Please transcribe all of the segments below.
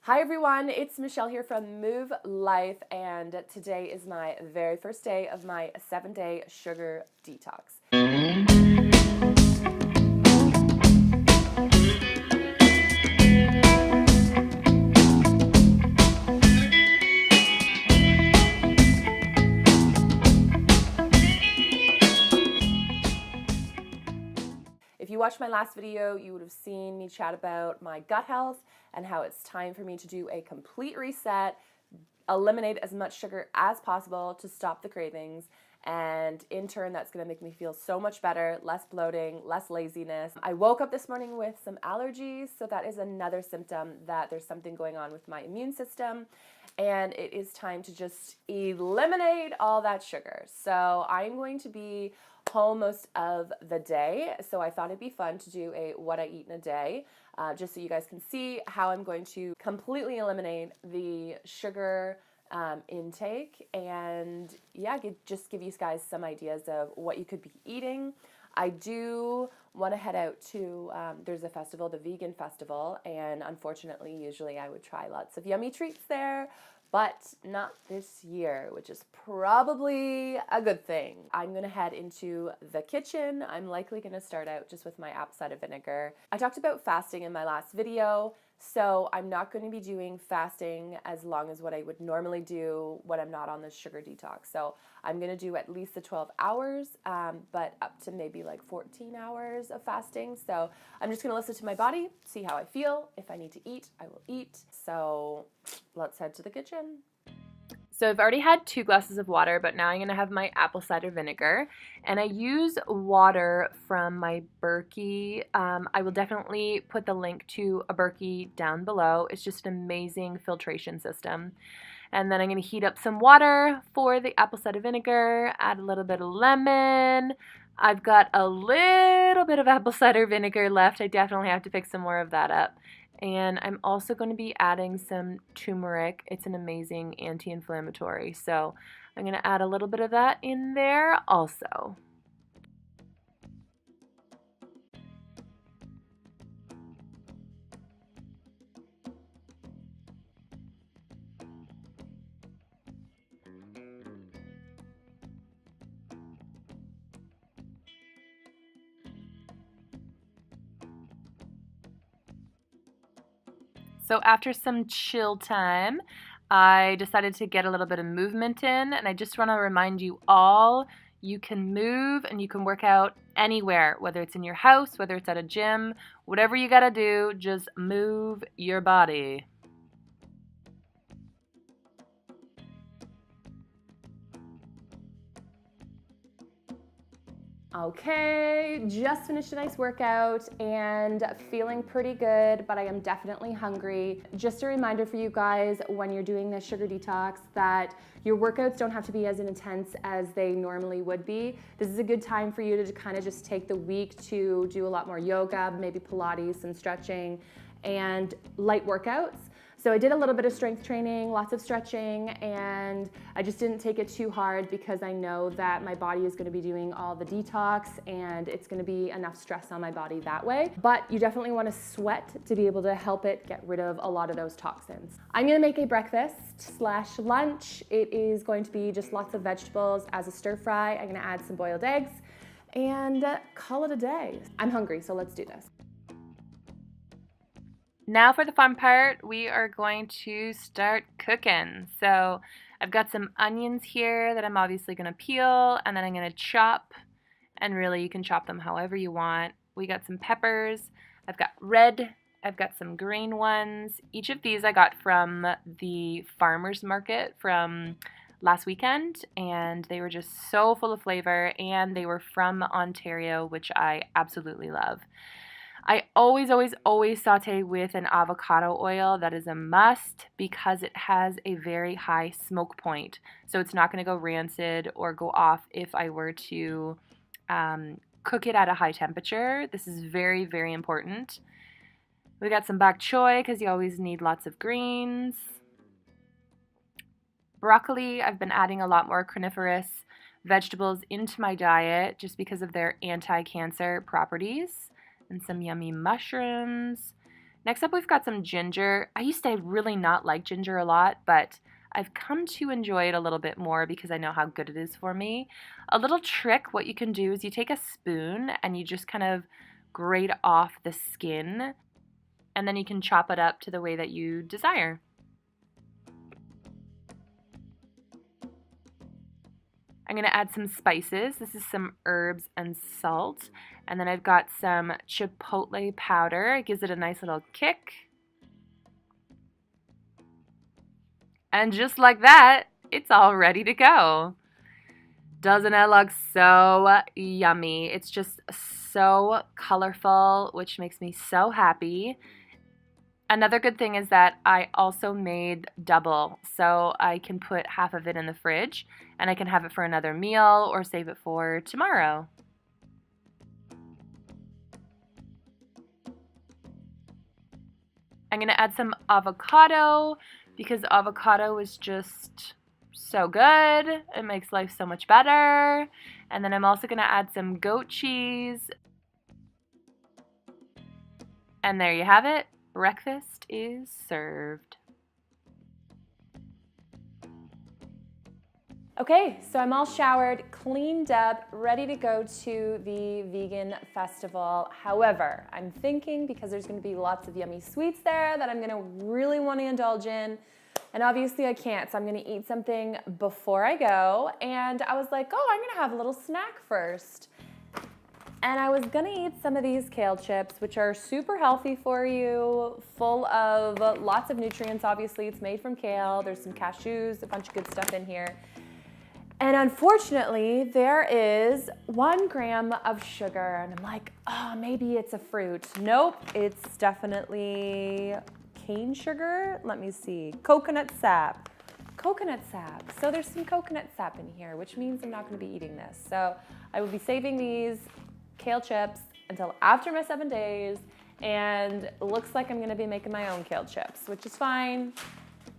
Hi everyone, it's Michelle here from Move Life, and today is my very first day of my 7-day sugar detox. If you watched my last video, you would have seen me chat about my gut health and how it's time for me to do a complete reset, eliminate as much sugar as possible to stop the cravings, and in turn that's going to make me feel so much better, less bloating, less laziness. I woke up this morning with some allergies, so that is another symptom that there's something going on with my immune system, and it is time to just eliminate all that sugar. So I'm going to be home most of the day, so I thought it'd be fun to do a what I eat in a day, just so you guys can see how I'm going to completely eliminate the sugar intake, and yeah, just give you guys some ideas of what you could be eating. I do want to head out to, there's a festival, the vegan festival, and unfortunately, usually I would try lots of yummy treats there, but not this year, which is probably a good thing. I'm gonna head into the kitchen. I'm likely gonna start out just with my apple cider vinegar. I talked about fasting in my last video, so I'm not going to be doing fasting as long as what I would normally do when I'm not on this sugar detox. So I'm going to do at least the 12 hours, but up to maybe like 14 hours of fasting. So I'm just going to listen to my body, see how I feel. If I need to eat, I will eat. So let's head to the kitchen. So I've already had 2 glasses of water, but now I'm going to have my apple cider vinegar. And I use water from my Berkey. I will definitely put the link to a Berkey down below. It's just an amazing filtration system. And then I'm going to heat up some water for the apple cider vinegar, add a little bit of lemon. I've got a little bit of apple cider vinegar left. I definitely have to pick some more of that up. And I'm also going to be adding some turmeric. It's an amazing anti-inflammatory. So I'm going to add a little bit of that in there also. So after some chill time, I decided to get a little bit of movement in, and I just want to remind you all, you can move and you can work out anywhere, whether it's in your house, whether it's at a gym, whatever you gotta do, just move your body. Okay, just finished a nice workout and feeling pretty good, but I am definitely hungry. Just a reminder for you guys when you're doing this sugar detox that your workouts don't have to be as intense as they normally would be. This is a good time for you to kind of just take the week to do a lot more yoga, maybe Pilates and stretching and light workouts. So I did a little bit of strength training, lots of stretching, and I just didn't take it too hard because I know that my body is gonna be doing all the detox and it's gonna be enough stress on my body that way. But you definitely wanna sweat to be able to help it get rid of a lot of those toxins. I'm gonna make a breakfast/lunch. It is going to be just lots of vegetables as a stir fry. I'm gonna add some boiled eggs and call it a day. I'm hungry, so let's do this. Now for the fun part, we are going to start cooking. So I've got some onions here that I'm obviously going to peel, and then I'm going to chop, and really you can chop them however you want. We got some peppers. I've got red. I've got some green ones. Each of these I got from the farmer's market from last weekend, and they were just so full of flavor, and they were from Ontario, which I absolutely love. I always saute with an avocado oil. That is a must because it has a very high smoke point. So it's not going to go rancid or go off if I were to cook it at a high temperature. This is very, very important. We got some bok choy because you always need lots of greens. Broccoli, I've been adding a lot more cruciferous vegetables into my diet just because of their anti-cancer properties. And some yummy mushrooms. Next up, we've got some ginger. I used to really not like ginger a lot, but I've come to enjoy it a little bit more because I know how good it is for me. A little trick, what you can do is you take a spoon and you just kind of grate off the skin, and then you can chop it up to the way that you desire. I'm going to add some spices. This is some herbs and salt. And then I've got some chipotle powder. It gives it a nice little kick. And just like that, it's all ready to go. Doesn't it look so yummy? It's just so colorful, which makes me so happy. Another good thing is that I also made double, so I can put half of it in the fridge and I can have it for another meal or save it for tomorrow. I'm going to add some avocado because avocado is just so good. It makes life so much better. And then I'm also going to add some goat cheese. And there you have it. Breakfast is served. Okay, so I'm all showered, cleaned up, ready to go to the vegan festival. However, I'm thinking because there's gonna be lots of yummy sweets there that I'm gonna really wanna indulge in. And obviously I can't, so I'm gonna eat something before I go. And I was like, oh, I'm gonna have a little snack first. And I was gonna eat some of these kale chips, which are super healthy for you, full of lots of nutrients. Obviously, it's made from kale. There's some cashews, a bunch of good stuff in here. And unfortunately, there is 1 gram of sugar. And I'm like, oh, maybe it's a fruit. Nope, it's definitely cane sugar. Let me see, coconut sap. Coconut sap. So there's some coconut sap in here, which means I'm not gonna be eating this. So I will be saving these kale chips until after my 7 days, and looks like I'm gonna be making my own kale chips, which is fine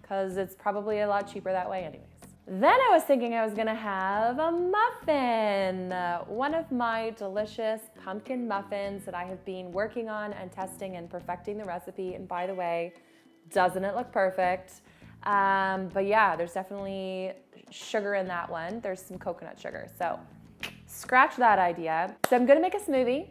because it's probably a lot cheaper that way anyways. Then I was thinking I was gonna have a muffin, one of my delicious pumpkin muffins that I have been working on and testing and perfecting the recipe. And by the way, doesn't it look perfect? But yeah, there's definitely sugar in that one. There's some coconut sugar, so scratch that idea. So I'm gonna make a smoothie,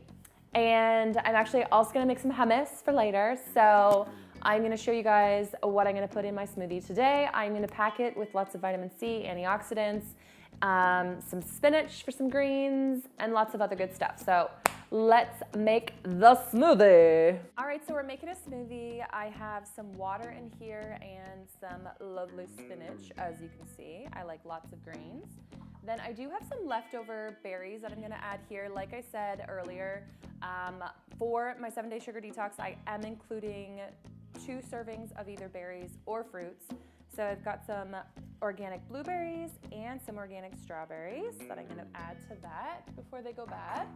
and I'm actually also gonna make some hummus for later. So I'm gonna show you guys what I'm gonna put in my smoothie today. I'm gonna pack it with lots of vitamin C, antioxidants, some spinach for some greens, and lots of other good stuff. So let's make the smoothie. All right, so we're making a smoothie. I have some water in here and some lovely spinach, as you can see. I like lots of greens. Then I do have some leftover berries that I'm gonna add here. Like I said earlier, for my 7-day sugar detox, I am including 2 servings of either berries or fruits. So I've got some organic blueberries and some organic strawberries that I'm gonna add to that before they go bad.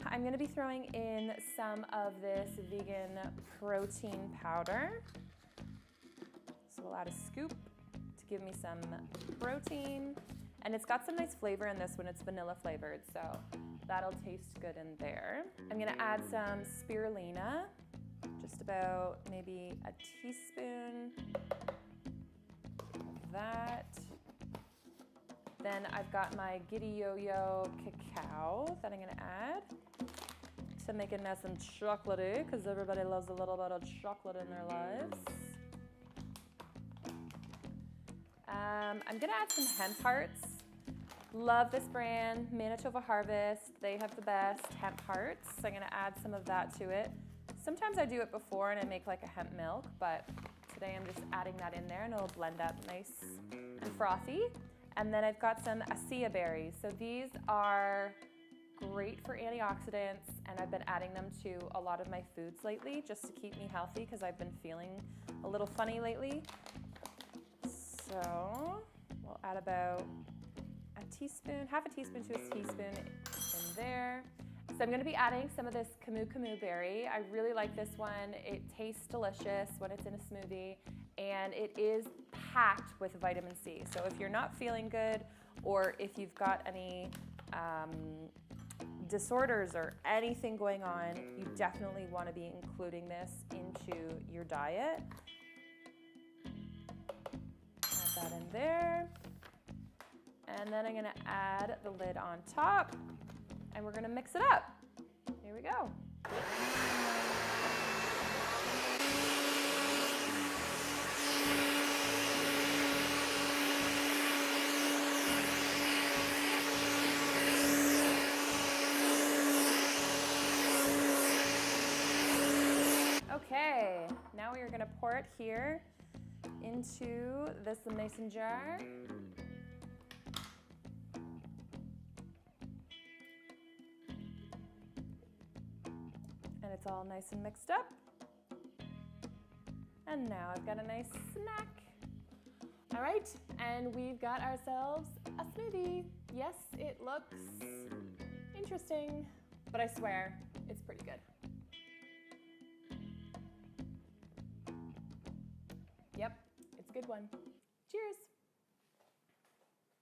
I'm gonna be throwing in some of this vegan protein powder. So we'll add a scoop to give me some protein. And it's got some nice flavor in this one. It's vanilla flavored, so that'll taste good in there. I'm gonna add some spirulina, just about maybe a teaspoon of that. Then I've got my Giddy Yo-Yo cacao that I'm gonna add to make it nice and chocolatey, because everybody loves a little bit of chocolate in their lives. I'm gonna add some hemp hearts. Love this brand, Manitoba Harvest. They have the best hemp hearts. So I'm gonna add some of that to it. Sometimes I do it before and I make like a hemp milk, but today I'm just adding that in there and it'll blend up nice and frothy. And then I've got some acai berries. So these are great for antioxidants, and I've been adding them to a lot of my foods lately just to keep me healthy because I've been feeling a little funny lately. So we'll add about a teaspoon, half a teaspoon to a teaspoon in there. So I'm gonna be adding some of this camu berry. I really like this one. It tastes delicious when it's in a smoothie, and it is packed with vitamin C. So if you're not feeling good, or if you've got any disorders or anything going on, you definitely want to be including this into your diet. Add that in there. And then I'm going to add the lid on top, and we're going to mix it up. Here we go. Okay, now we are going to pour it here into this mason jar. And it's all nice and mixed up. And now I've got a nice snack. All right, and we've got ourselves a smoothie. Yes, it looks interesting, but I swear it's pretty good. Yep, it's a good one. Cheers.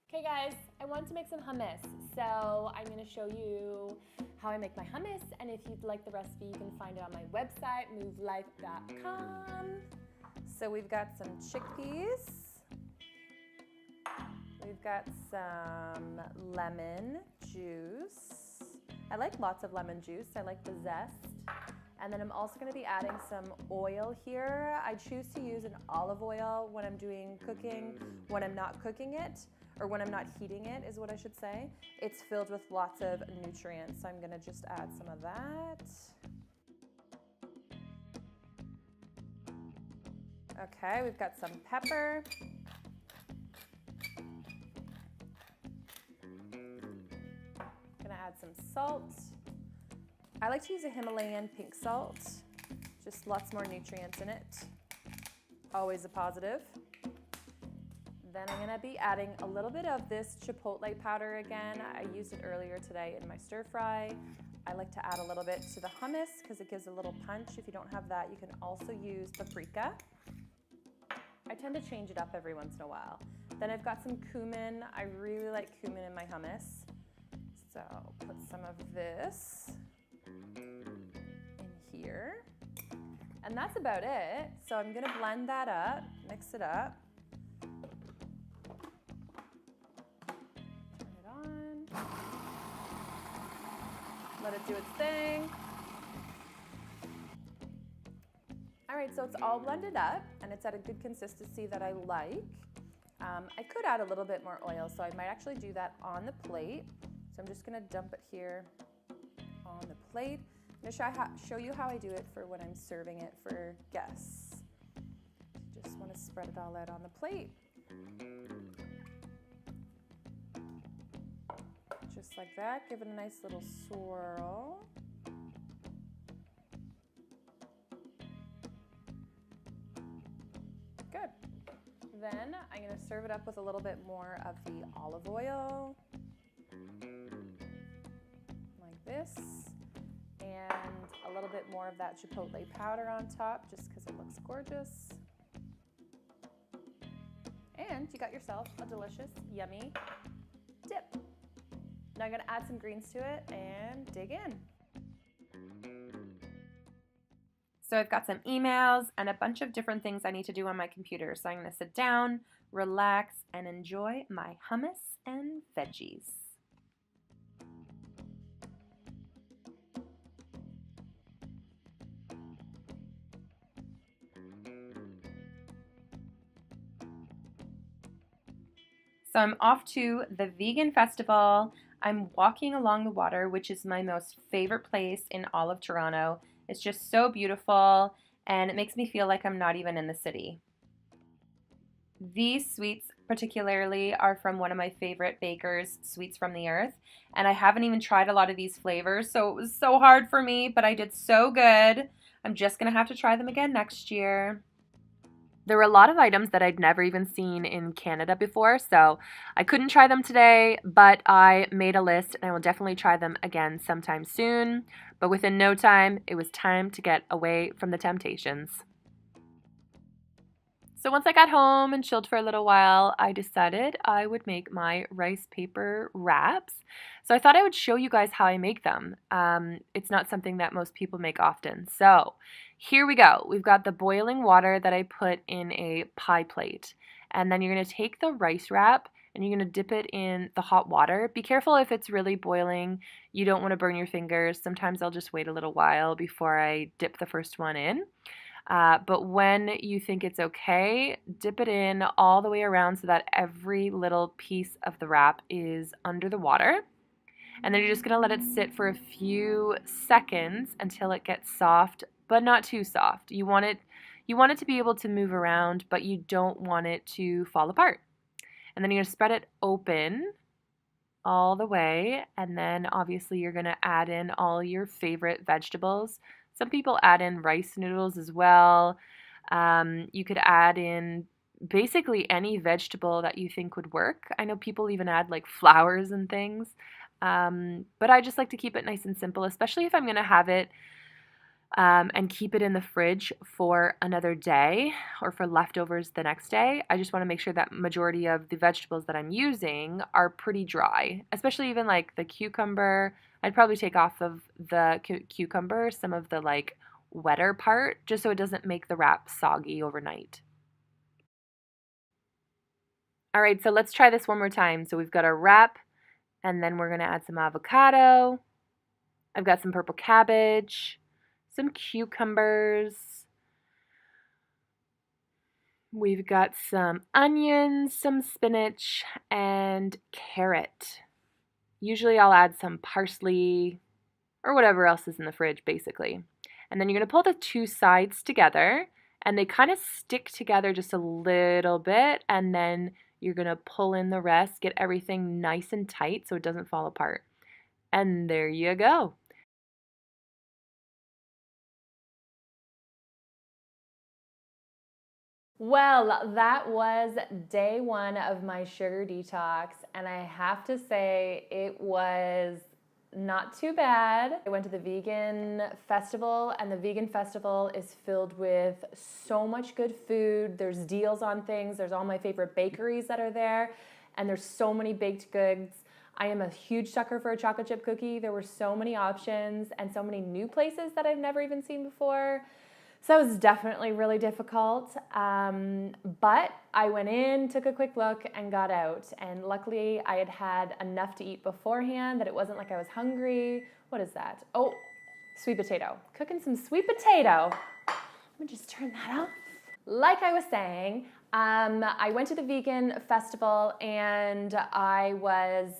Okay guys, I want to make some hummus. So I'm gonna show you how I make my hummus, and if you'd like the recipe, you can find it on my website, movelife.com. So we've got some chickpeas. We've got some lemon juice. I like lots of lemon juice. I like the zest. And then I'm also going to be adding some oil here. I choose to use an olive oil when I'm doing cooking, when I'm not cooking it, or when I'm not heating it is what I should say. It's filled with lots of nutrients, so I'm going to just add some of that. Okay, we've got some pepper. Gonna add some salt. I like to use a Himalayan pink salt, just lots more nutrients in it. Always a positive. Then I'm gonna be adding a little bit of this chipotle powder again. I used it earlier today in my stir fry. I like to add a little bit to the hummus because it gives a little punch. If you don't have that, you can also use paprika. I tend to change it up every once in a while. Then I've got some cumin. I really like cumin in my hummus. So put some of this in here. And that's about it. So I'm gonna blend that up, mix it up. Turn it on. Let it do its thing. All right, so it's all blended up and it's at a good consistency that I like. I could add a little bit more oil, so I might actually do that on the plate. So I'm just gonna dump it here on the plate. I'm gonna show you how I do it for when I'm serving it for guests. Just wanna spread it all out on the plate. Just like that, give it a nice little swirl. Good. Then I'm gonna serve it up with a little bit more of the olive oil. Like this. And a little bit more of that chipotle powder on top, just because it looks gorgeous. And you got yourself a delicious, yummy dip. Now I'm gonna add some greens to it and dig in. So I've got some emails and a bunch of different things I need to do on my computer. So I'm gonna sit down, relax, and enjoy my hummus and veggies. So I'm off to the vegan festival. I'm walking along the water, which is my most favorite place in all of Toronto. It's just so beautiful, and it makes me feel like I'm not even in the city. These sweets particularly are from one of my favorite bakers, Sweets from the Earth, and I haven't even tried a lot of these flavors, so it was so hard for me, but I did so good. I'm just gonna have to try them again next year. There were a lot of items that I'd never even seen in Canada before, so I couldn't try them today, but I made a list and I will definitely try them again sometime soon. But within no time, it was time to get away from the temptations. So once I got home and chilled for a little while, I decided I would make my rice paper wraps. So I thought I would show you guys how I make them. It's not something that most people make often. So here we go. We've got the boiling water that I put in a pie plate. And then you're going to take the rice wrap and you're going to dip it in the hot water. Be careful if it's really boiling. You don't want to burn your fingers. Sometimes I'll just wait a little while before I dip the first one in. But when you think it's okay, dip it in all the way around so that every little piece of the wrap is under the water. And then you're just going to let it sit for a few seconds until it gets soft, but not too soft. You want it to be able to move around, but you don't want it to fall apart. And then you're going to spread it open all the way, and then obviously you're going to add in all your favorite vegetables. Some people add in rice noodles as well. You could add in basically any vegetable that you think would work. I know people even add like flowers and things, but I just like to keep it nice and simple, especially if I'm going to have it and keep it in the fridge for another day or for leftovers the next day. I just want to make sure that majority of the vegetables that I'm using are pretty dry, especially even like the cucumber. I'd probably take off of the cucumber some of the like wetter part just so it doesn't make the wrap soggy overnight. All right, so let's try this one more time. So we've got our wrap, and then we're going to add some avocado. I've got some purple cabbage, some cucumbers. We've got some onions, some spinach, and carrot. Usually I'll add some parsley or whatever else is in the fridge, basically. And then you're going to pull the two sides together, and they kind of stick together just a little bit, and then you're going to pull in the rest, get everything nice and tight so it doesn't fall apart. And there you go. Well, that was day one of my sugar detox, and I have to say it was not too bad. I went to the vegan festival, and the vegan festival is filled with so much good food. There's deals on things. There's all my favorite bakeries that are there, and there's so many baked goods. I am a huge sucker for a chocolate chip cookie. There were so many options and so many new places that I've never even seen before. So it was definitely really difficult, but I went in, took a quick look, and got out. And luckily, I had had enough to eat beforehand that it wasn't like I was hungry. What is that? Oh, sweet potato. Cooking some sweet potato. Let me just turn that off. Like I was saying, I went to the vegan festival, and I was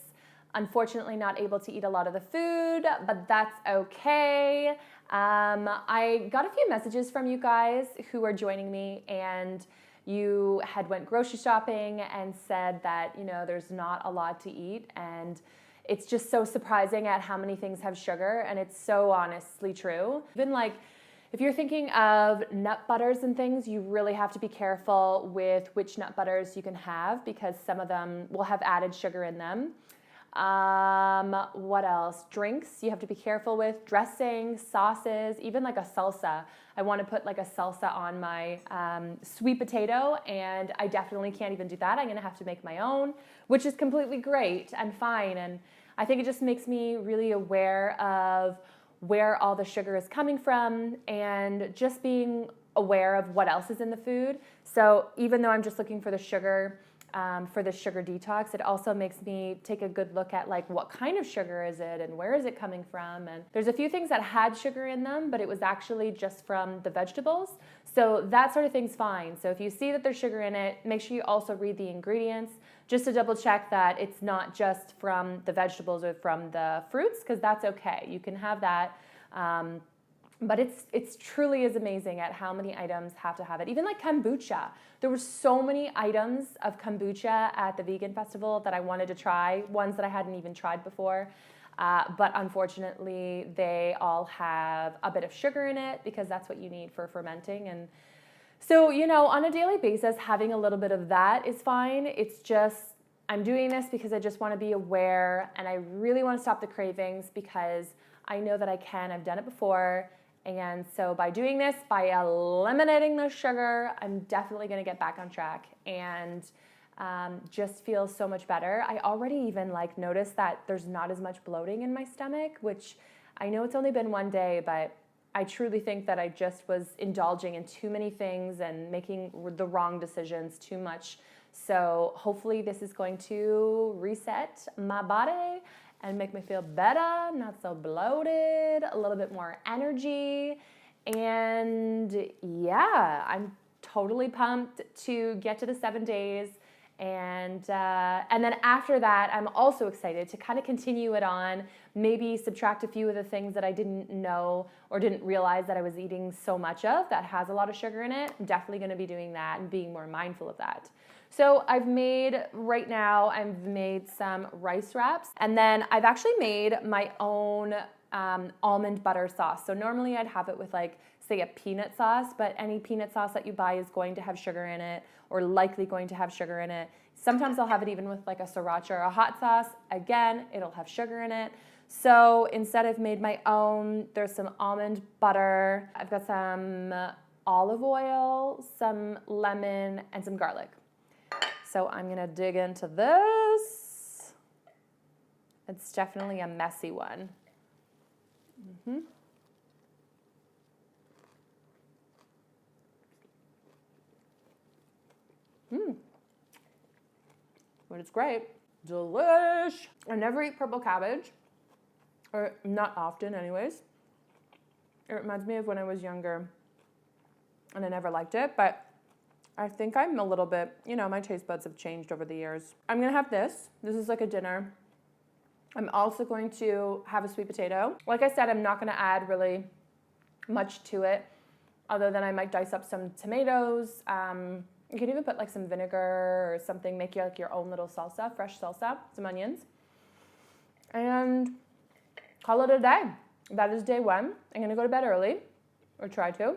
unfortunately not able to eat a lot of the food, but that's okay. I got a few messages from you guys who are joining me, and you had went grocery shopping and said that, you know, there's not a lot to eat, and it's just so surprising at how many things have sugar, and it's so honestly true. Even like, if you're thinking of nut butters and things, you really have to be careful with which nut butters you can have because some of them will have added sugar in them. What else? Drinks, you have to be careful with. Dressing, sauces, even like a salsa. I want to put like a salsa on my sweet potato, and I definitely can't even do that. I'm going to have to make my own, which is completely great and fine. And I think it just makes me really aware of where all the sugar is coming from and just being aware of what else is in the food. So even though I'm just looking for the sugar, for the sugar detox, it also makes me take a good look at like what kind of sugar is it and where is it coming from. And there's a few things that had sugar in them, but it was actually just from the vegetables. So that sort of thing's fine. So if you see that there's sugar in it, make sure you also read the ingredients just to double check that it's not just from the vegetables or from the fruits, because that's okay. You can have that. But it's truly is amazing at how many items have to have it. Even like kombucha. There were so many items of kombucha at the vegan festival that I wanted to try, ones that I hadn't even tried before. But unfortunately, they all have a bit of sugar in it because that's what you need for fermenting. And so, you know, on a daily basis, having a little bit of that is fine. It's just, I'm doing this because I just want to be aware, and I really want to stop the cravings because I know that I can. I've done it before. And so by doing this, by eliminating the sugar, I'm definitely going to get back on track and just feel so much better. I already even like noticed that there's not as much bloating in my stomach, which I know it's only been one day, but I truly think that I just was indulging in too many things and making the wrong decisions too much. So hopefully this is going to reset my body and make me feel better, not so bloated, a little bit more energy. And yeah, I'm totally pumped to get to the 7 days. And then after that, I'm also excited to kind of continue it on, maybe subtract a few of the things that I didn't know or didn't realize that I was eating so much of that has a lot of sugar in it. I'm definitely going to be doing that and being more mindful of that. So I've made some rice wraps, and then I've actually made my own almond butter sauce. So normally I'd have it with like, say, a peanut sauce, but any peanut sauce that you buy is going to have sugar in it or likely going to have sugar in it. Sometimes I'll have it even with like a sriracha or a hot sauce. Again, it'll have sugar in it. So instead I've made my own. There's some almond butter. I've got some olive oil, some lemon, and some garlic. So I'm gonna dig into this. It's definitely a messy one. But it's great. Delish. I never eat purple cabbage, or not often anyways. It reminds me of when I was younger and I never liked it, but I think I'm a little bit, my taste buds have changed over the years. I'm gonna have this. This is like a dinner. I'm also going to have a sweet potato. Like I said, I'm not gonna add really much to it other than I might dice up some tomatoes. You can even put like some vinegar or something, make like your own little salsa, fresh salsa, some onions, and call it a day. That is day one. I'm gonna go to bed early, or try to,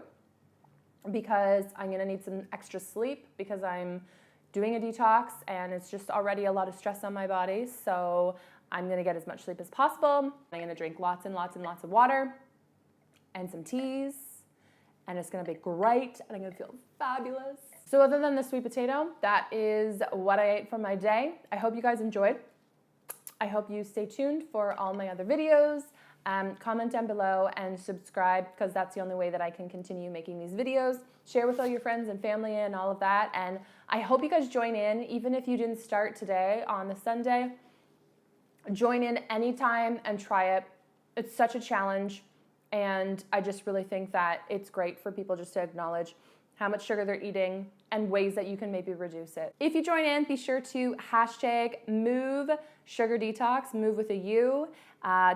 because I'm gonna need some extra sleep because I'm doing a detox and it's just already a lot of stress on my body. So I'm gonna get as much sleep as possible. I'm gonna drink lots and lots and lots of water and some teas, and it's gonna be great and I'm gonna feel fabulous. So other than the sweet potato, that is what I ate for my day. I hope you guys enjoyed. I hope you stay tuned for all my other videos. Comment down below and subscribe, because that's the only way that I can continue making these videos. Share with all your friends and family and all of that. And I hope you guys join in, even if you didn't start today on the Sunday. Join in anytime and try it. It's such a challenge. And I just really think that it's great for people just to acknowledge how much sugar they're eating and ways that you can maybe reduce it. If you join in, be sure to hashtag move Sugar Detox, move with a U,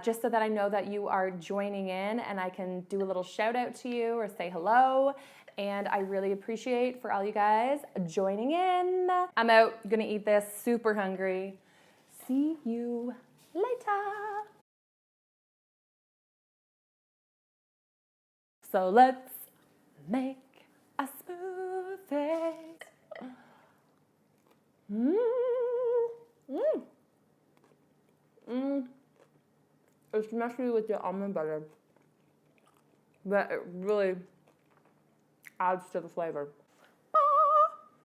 just so that I know that you are joining in and I can do a little shout out to you or say hello. And I really appreciate for all you guys joining in. I'm out, gonna eat this, super hungry. See you later. So let's make a smoothie. It's messy with the almond butter, but it really adds to the flavor.